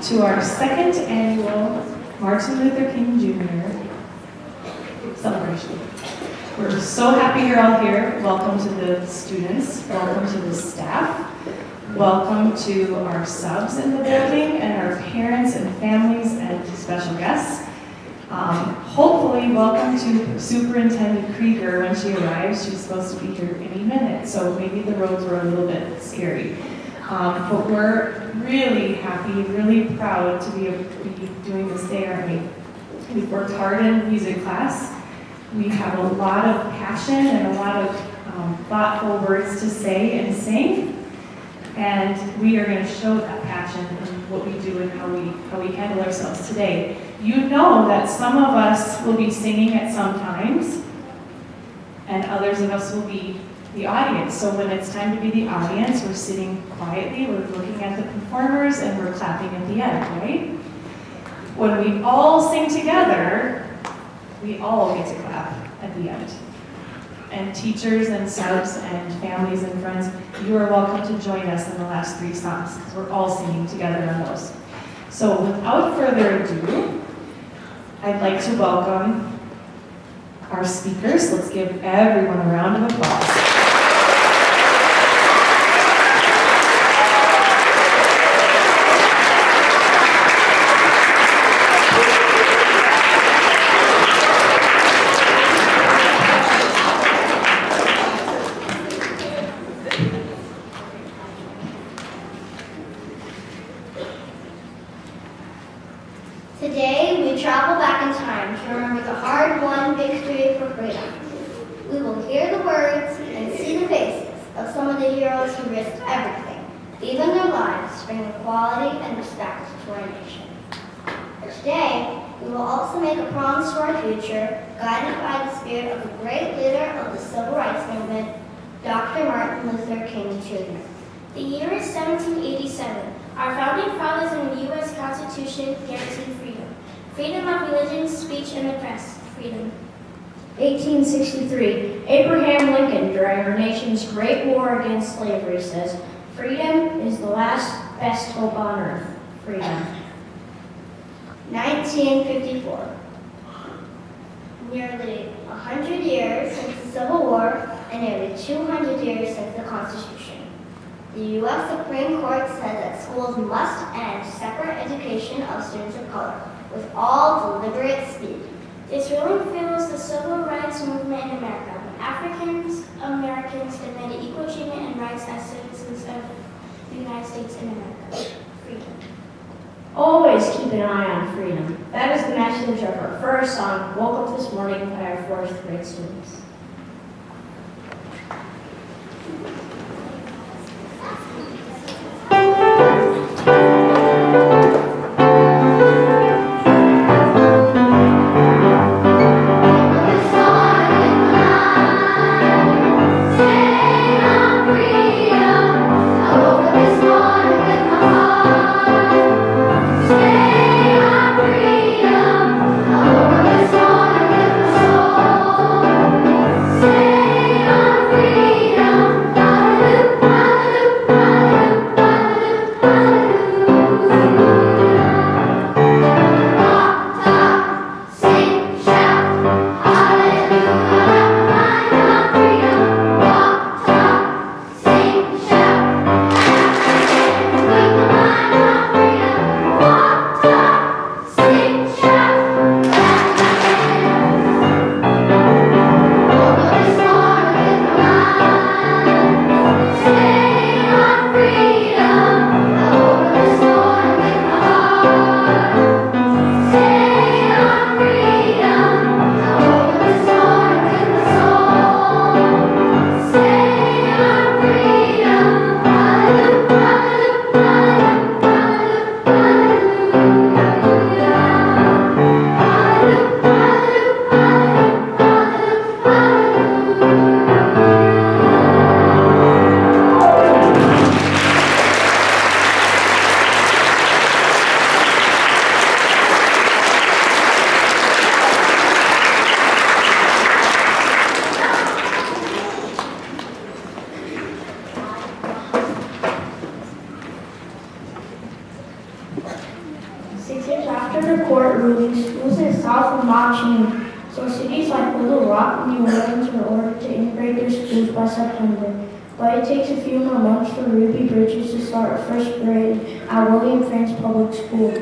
to our second annual Martin Luther King Jr. celebration. We're so happy you're all here. Welcome to the students, welcome to the staff, welcome to our subs in the building and our parents and families and special guests. Hopefully, welcome to Superintendent Krieger when she arrives. She's supposed to be here any minute, so maybe the roads were a little bit scary. But we're really happy, really proud to be doing this day, aren't we? We've worked hard in music class. We have a lot of passion and a lot of thoughtful words to say and sing. And we are going to show that passion in what we do and how we handle ourselves today. You know that some of us will be singing at some times, and others of us will be the audience. So when it's time to be the audience, we're sitting quietly, we're looking at the performers, and we're clapping at the end, right? When we all sing together, we all get to clap at the end. And teachers and subs and families and friends, you are welcome to join us in the last 3 songs, because we're all singing together on those. So without further ado, I'd like to welcome our speakers. Let's give everyone a round of applause. Today, we travel back in time to remember the hard-won victory for freedom. We will hear the words and see the faces of some of the heroes who risked everything, even their lives, to bring equality and respect to our nation. But today, we will also make a promise to our future, guided by the spirit of the great leader of the Civil Rights Movement, Dr. Martin Luther King Jr. The year is 1787. Our founding fathers in the U.S. Constitution guaranteed freedom. Freedom of religion, speech, and the press. Freedom. 1863. Abraham Lincoln, during our nation's great war against slavery, says, "Freedom is the last best hope on earth." Freedom. 1954. Nearly 100 years since the Civil War and nearly 200 years since the Constitution. The U.S. Supreme Court said that schools must end separate education of students of color with all deliberate speed. This ruling fuels the civil rights movement in America, when African Americans demanded equal treatment and rights as citizens of the United States and America. Freedom. Always keep an eye on freedom. That is the message of our first song, Woke Up This Morning, by our 4th grade students. Freedom, oh, this morning with my soul. cities like Little Rock and New Orleans are ordered to integrate their schools by September, but it takes a few more months for Ruby Bridges to start first grade at William Frantz Public School.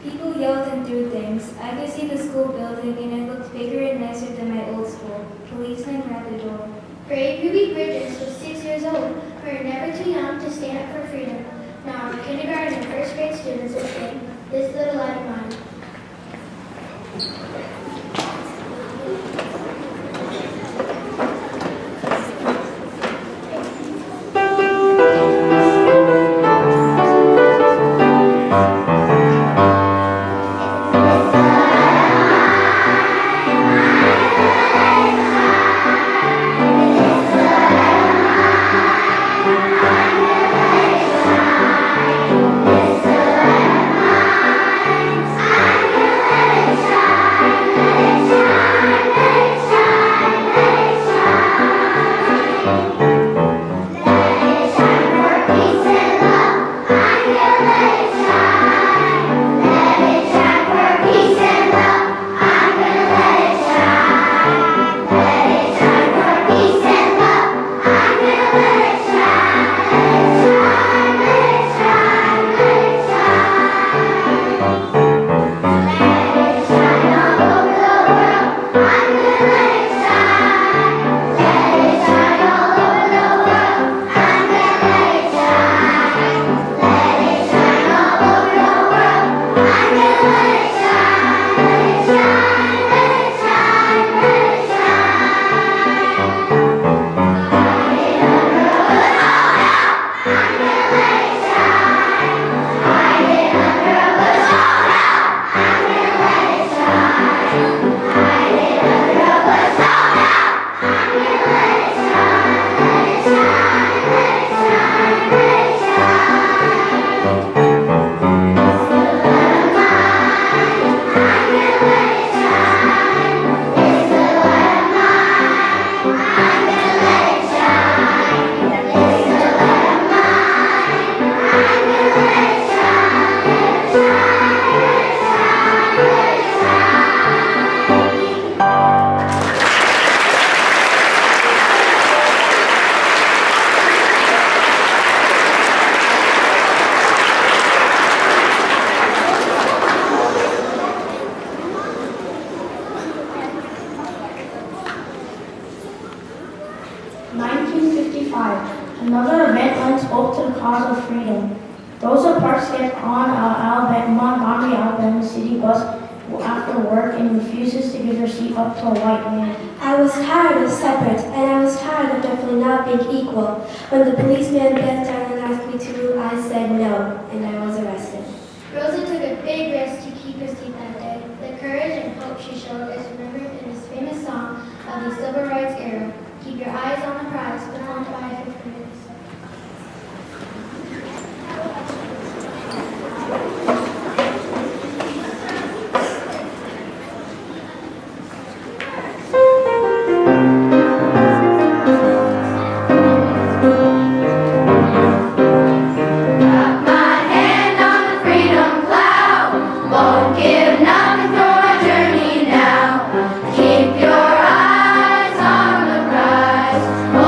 People yelled and threw things. I could see the school building and it looked bigger and nicer than my old school. Policemen were at the door. Brave Ruby Bridges was 6 years old. We are never too young to stand up for freedom. Now our kindergarten and first grade students will sing This Little Light of Mine. Another event lends hope to the cause of freedom. Rosa Parks gets on a Montgomery, Alabama city bus after work and refuses to give her seat up to a white man. I was tired of separate, and I was tired of definitely not being equal. When the policeman bent down and asked me to move, I said no, and I was arrested. Rosa took a big risk to keep her seat that day. The courage and hope she showed is remembered in his famous song of the Civil Rights era, Keep Your Eyes on the Prize, performed by 50 minutes. Keep your eyes on the prize.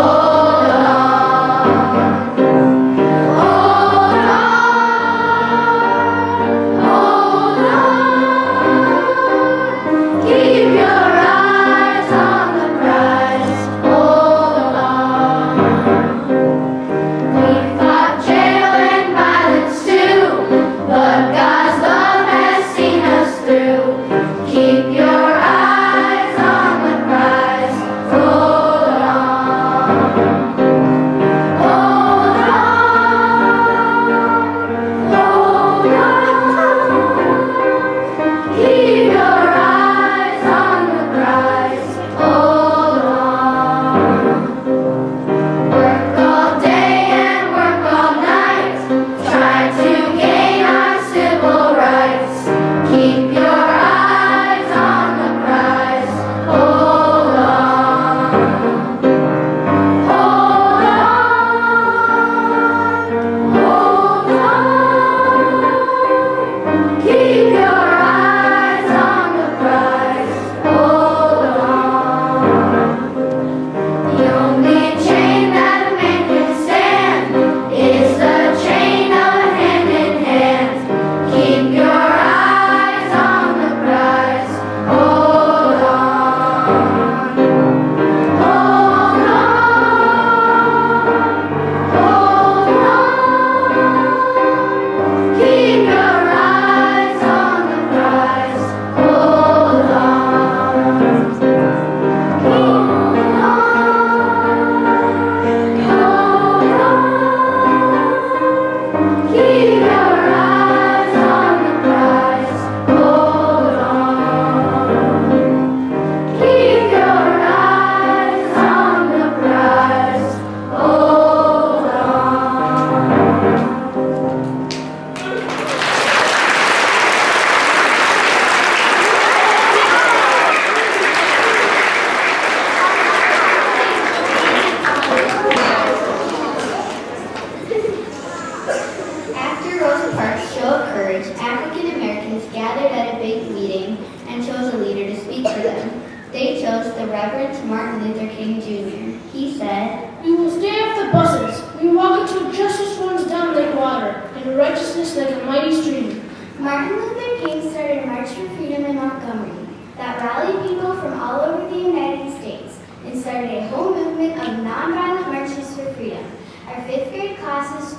President Martin Luther King Jr. He said, "We will stay off the buses. We will walk until justice runs down like water, and righteousness like a mighty stream." Martin Luther King started a March for Freedom in Montgomery that rallied people from all over the United States and started a whole movement of nonviolent marches for freedom. Our 5th grade classes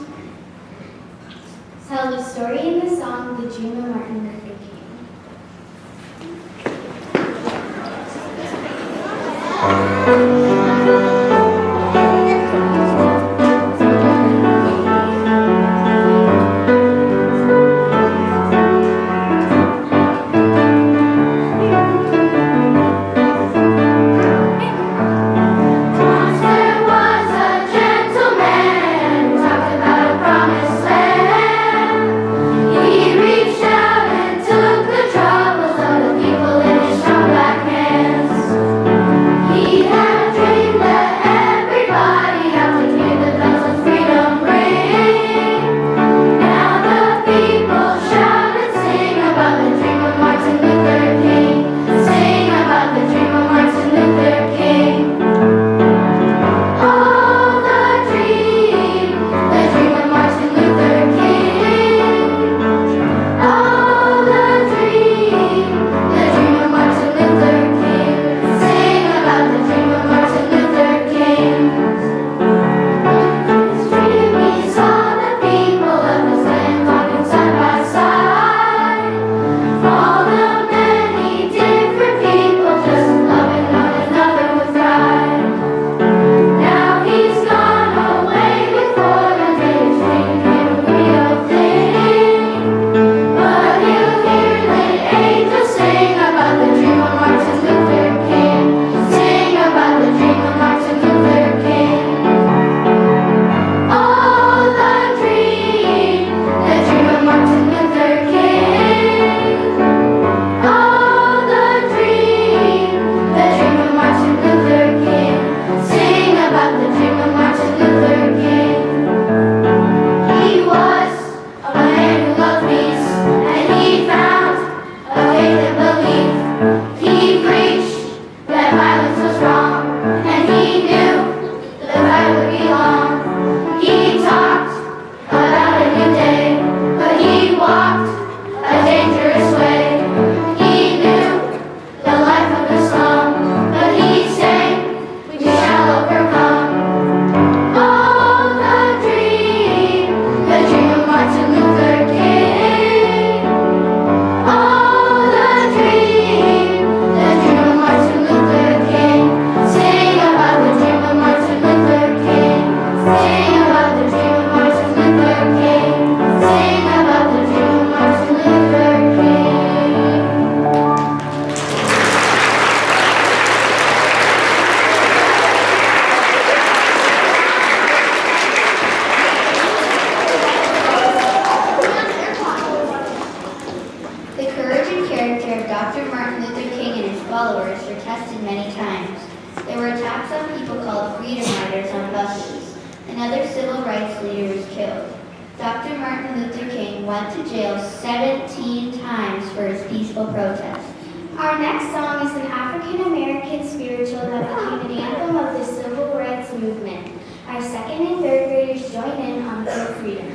tell the story in the song, The Dream of Martin Luther King. Dr. Martin Luther King went to jail 17 times for his peaceful protest. Our next song is an African-American spiritual that became an anthem of the civil rights movement. Our 2nd and 3rd graders join in on For Freedom.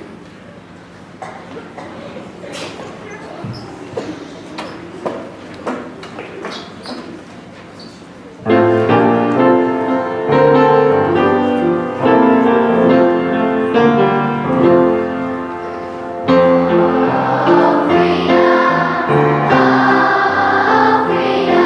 Oh, freedom, oh, freedom.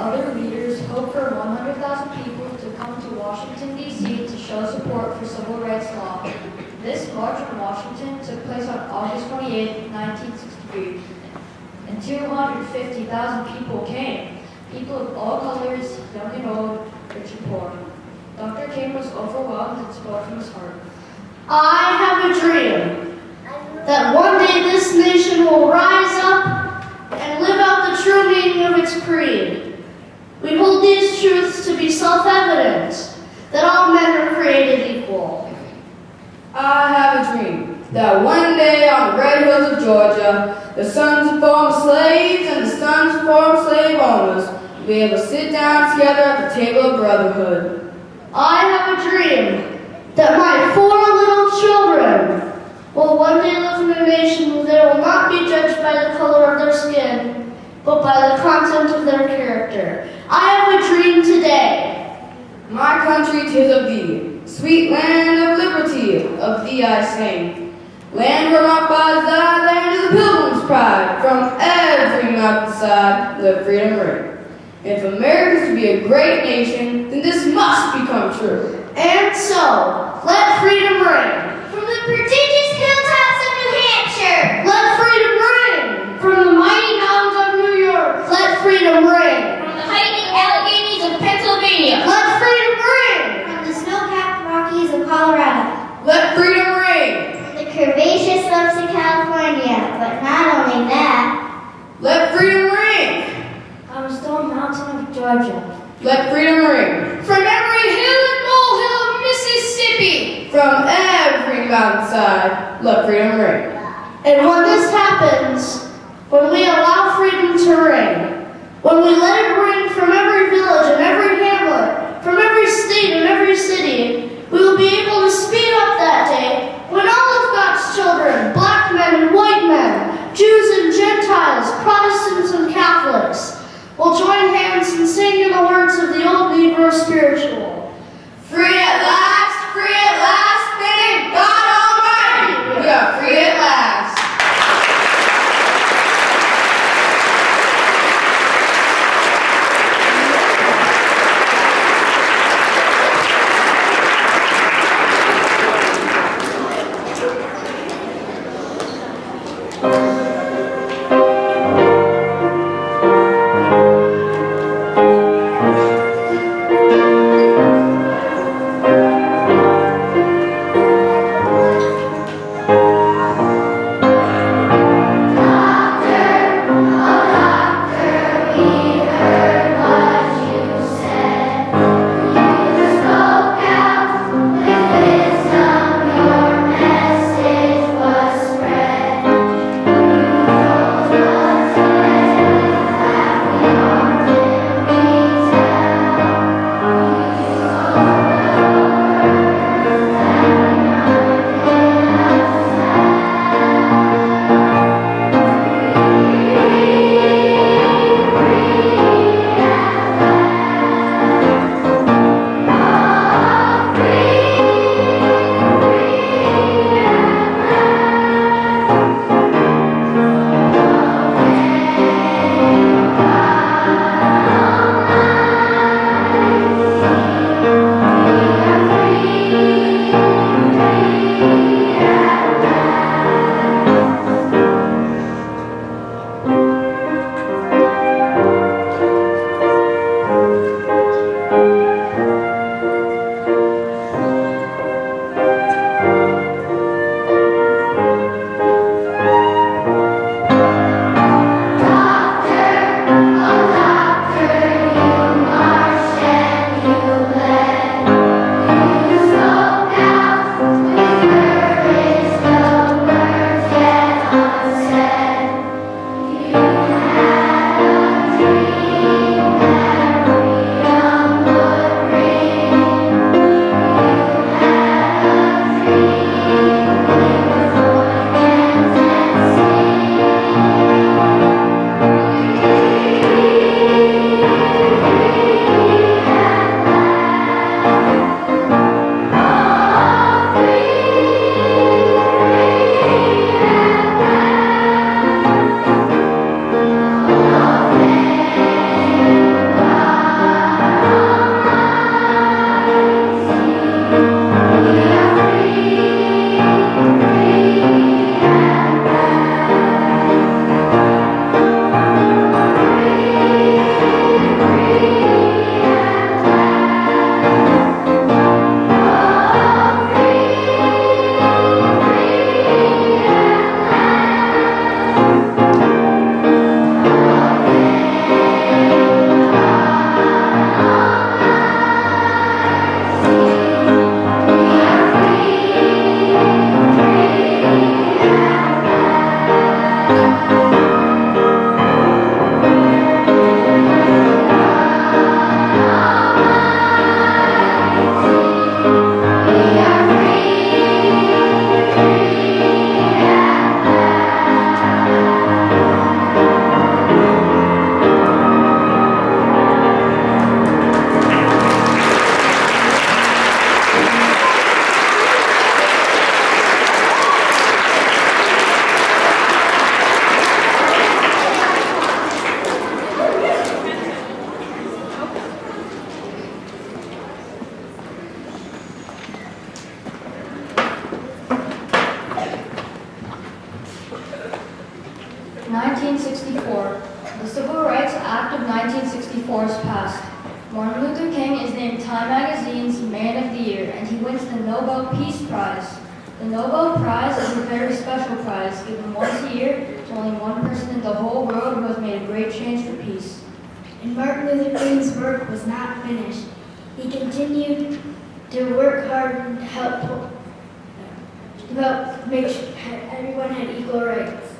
other leaders hoped for 100,000 people to come to Washington, D.C. to show support for civil rights law. This march on Washington took place on August 28, 1963, and 250,000 people came. People of all colors, young and old, rich and poor. Dr. King was overwhelmed and spoke from his heart. I have a dream that one day this nation will rise up and live out the true meaning of its creed. We hold these truths to be self-evident, that all men are created equal. I have a dream that one day on the red hills of Georgia, the sons of former slaves and the sons of former slave owners will be able to sit down together at the table of brotherhood. I have a dream that my 4 little children will one day live in a nation where they will not be judged by the color of their skin, but by the content of their character. I have a dream today. My country 'tis of thee, sweet land of liberty, of thee I sing. Land where my fathers died, land of the pilgrim's pride, from every mountainside let freedom ring. If America is to be a great nation, then this must become true. And so, let freedom ring. From the prodigious hilltops of New Hampshire, Let freedom ring. From the mighty mountains of New York, Let freedom ring. from the hiking Alleghenies of Pennsylvania, Let freedom ring. From the snow-capped Rockies of Colorado, Let freedom ring. from the curvaceous slopes of California, but not only that, Let freedom ring. On the stone mountain of Georgia, Let freedom ring. From every hill and molehill of Mississippi, From every mountainside, let freedom ring. And when this happens, when we allow freedom to ring, when we let it ring from every village and every hamlet, from every state and every city, we will be able to speed up that day when all of God's children, black men and white men, Jews and Gentiles, Protestants and Catholics, will join hands and sing in the words of the old Negro spiritual. Free at last, thank God Almighty. We are free at last. 1964. The Civil Rights Act of 1964 is passed. Martin Luther King is named Time Magazine's Man of the Year, and he wins the Nobel Peace Prize. The Nobel Prize is a very special prize given once a year to only one person in the whole world who has made a great change for peace. And Martin Luther King's work was not finished. He continued to work hard to make sure everyone had equal rights.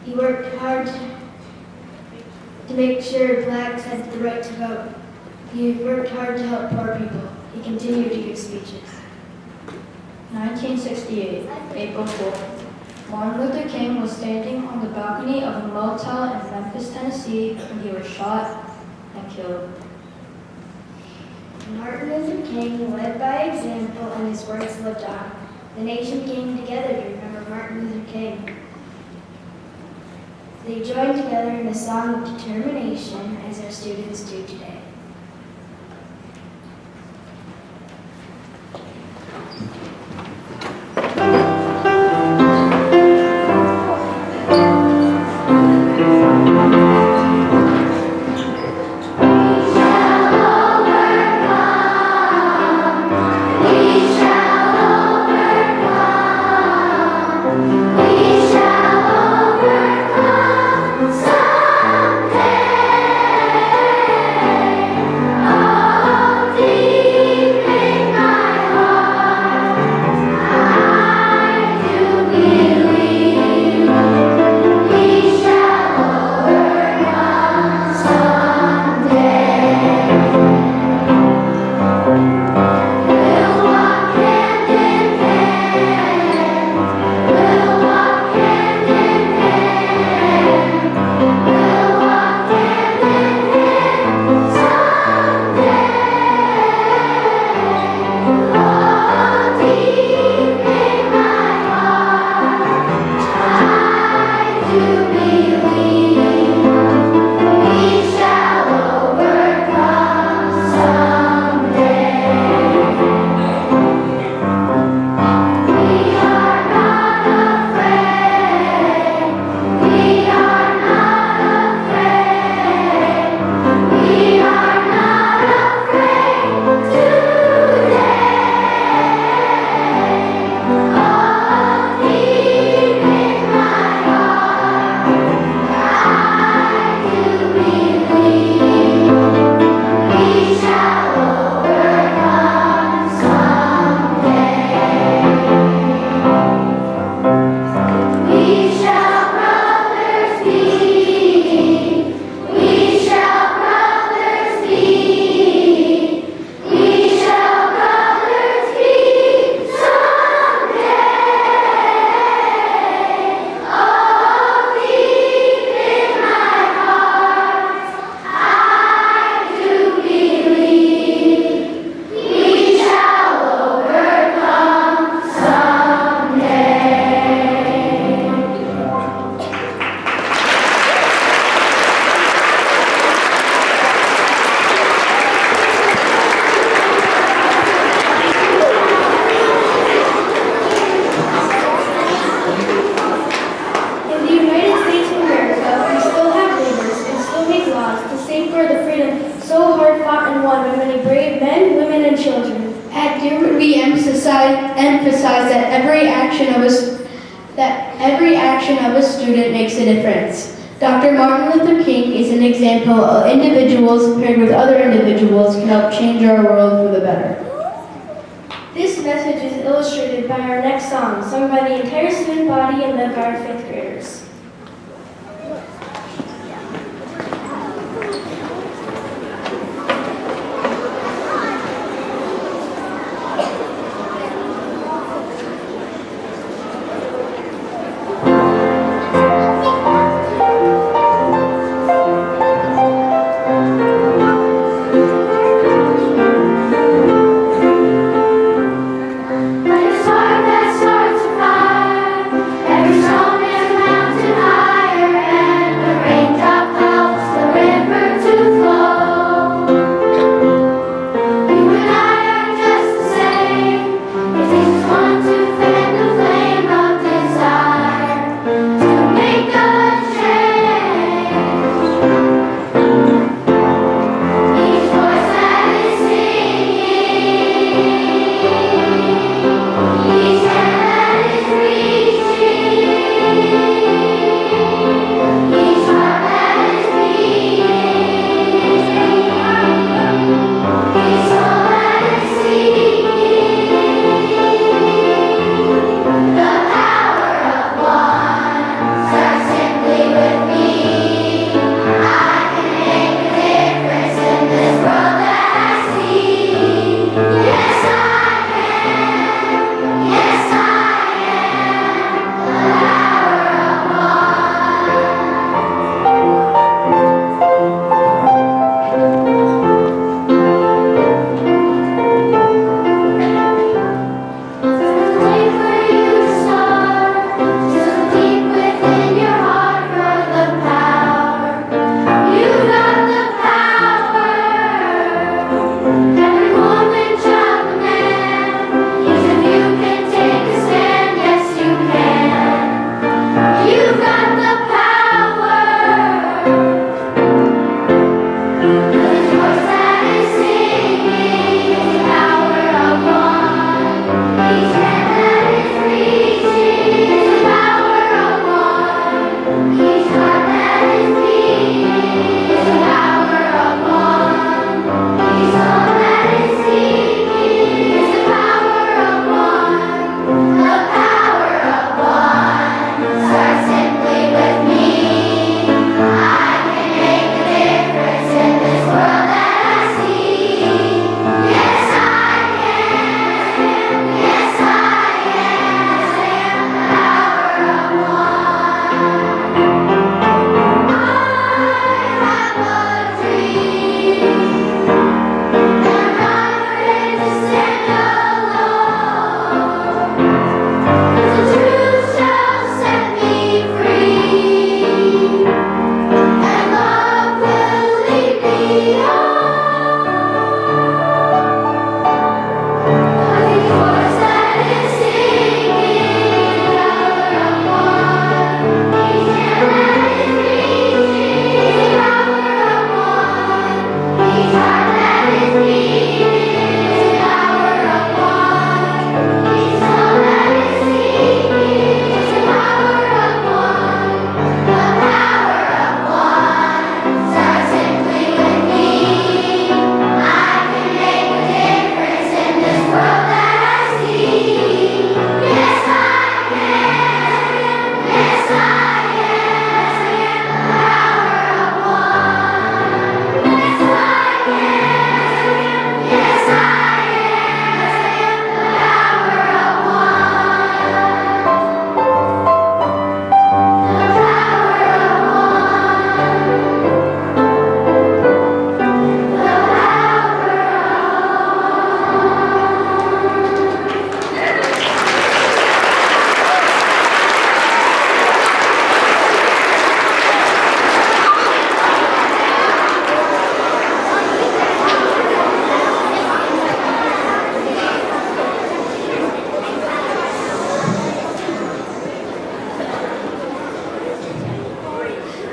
He worked hard to make sure blacks had the right to vote. He worked hard to help poor people. He continued to give speeches. 1968, April 4th. Martin Luther King was standing on the balcony of a motel in Memphis, Tennessee, when he was shot and killed. Martin Luther King led by example and his words lived on. The nation came together to remember Martin Luther King. They joined together in the song of determination as our students do today. At Deerwood, we emphasize that every action of a student makes a difference. Dr. Martin Luther King is an example of individuals paired with other individuals can help change our world for the better. This message is illustrated by our next song, sung by the entire student body and led by our 5th graders. Like a spark that starts a fire, every storm and mountain.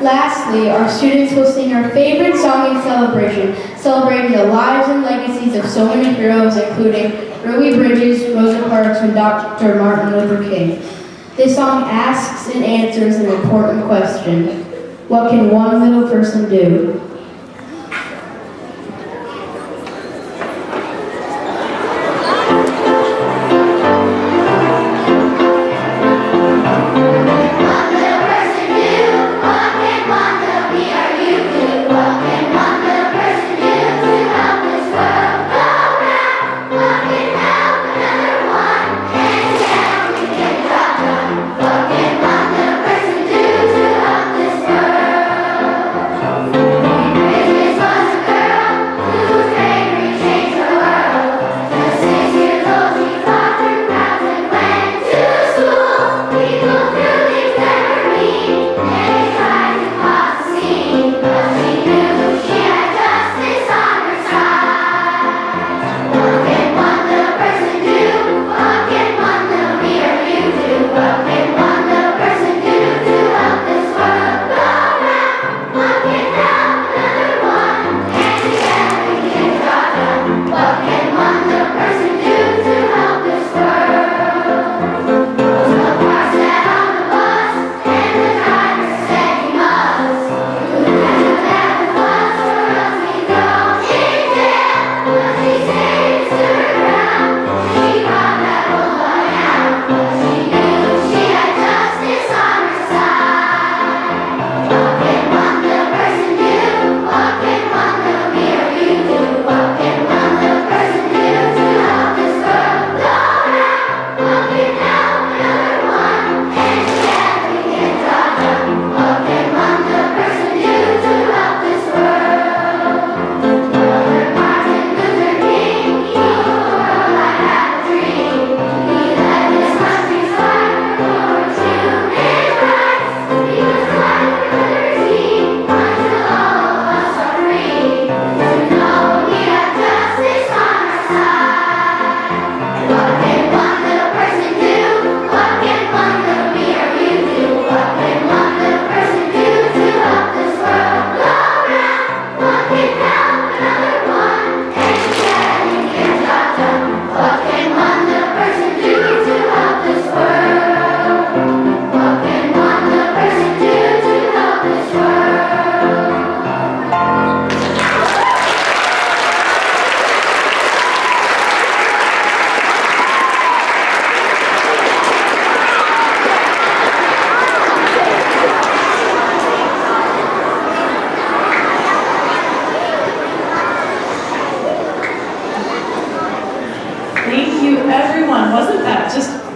Lastly, our students will sing our favorite song in celebration, celebrating the lives and legacies of so many heroes, including Ruby Bridges, Rosa Parks, and Dr. Martin Luther King. This song asks and answers an important question. What can one little person do?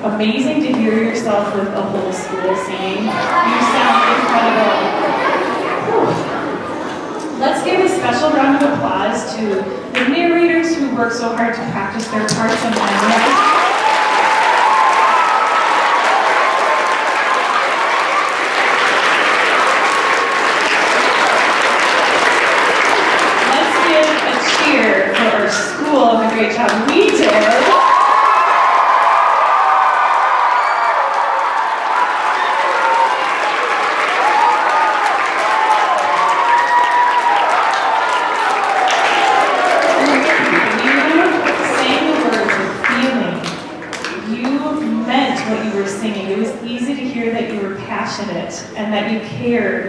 Amazing to hear yourself with a whole school singing. You sound incredible. Let's give a special round of applause to the narrators who work so hard to practice their parts and memorize. Let's give a cheer for our school and the great job we did. And that you cared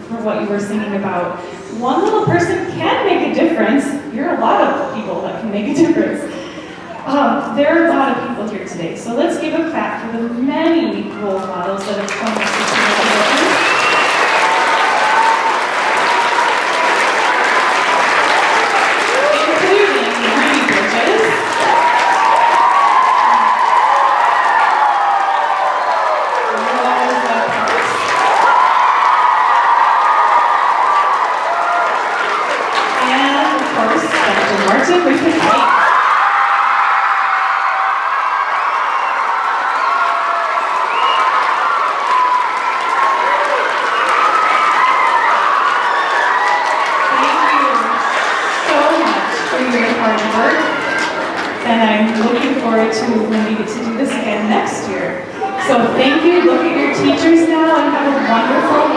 for what you were singing about. One little person can make a difference. You're a lot of people that can make a difference. There are a lot of people here today, so let's give a clap for the many role models that have come to support. To when we get to do this again next year. So thank you. Look at your teachers now and have a wonderful,